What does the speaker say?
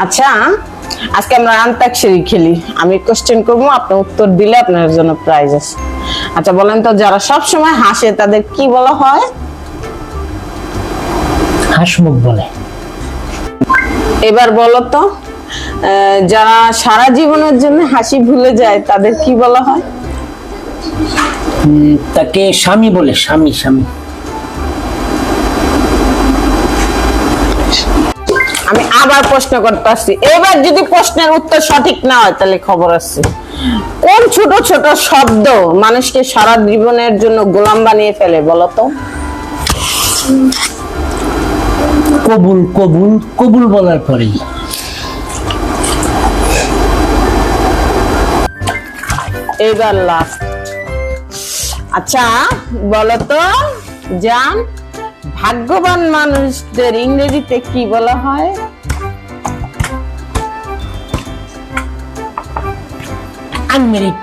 আচ্ছা, আজকে আমরা আন্তাক্ষরী খেলি। আমি কোশ্চেন করবো, আপনি উত্তর দিলে আপনার জন্য প্রাইজ আছে। আচ্ছা বলেন তো, যারা সব সময় হাসে তাদের কি বলা হয়? হাসমুখ বলে। এবার বলো তো, যারা সারা জীবনের জন্য হাসি ভুলে যায় তাদের কি বলা হয়? তাকে স্বামী বলে। স্বামী স্বামী। আমি আবার প্রশ্ন করতে আসছি, এবার যদি প্রশ্নের উত্তর সঠিক না হয় তাহলে খবর আছে। কোন ছোট ছোট শব্দ মানুষকে সারা জীবনের জন্য গোলাম বানিয়ে ফেলে বলো তো? কবুল কবুল কবুল বলার পরেই। এবার লাস্ট। আচ্ছা বলো তো জান, ভাগ্যবান মানুষদের ইংরেজিতে কি বলা হয়? আনমেরিড।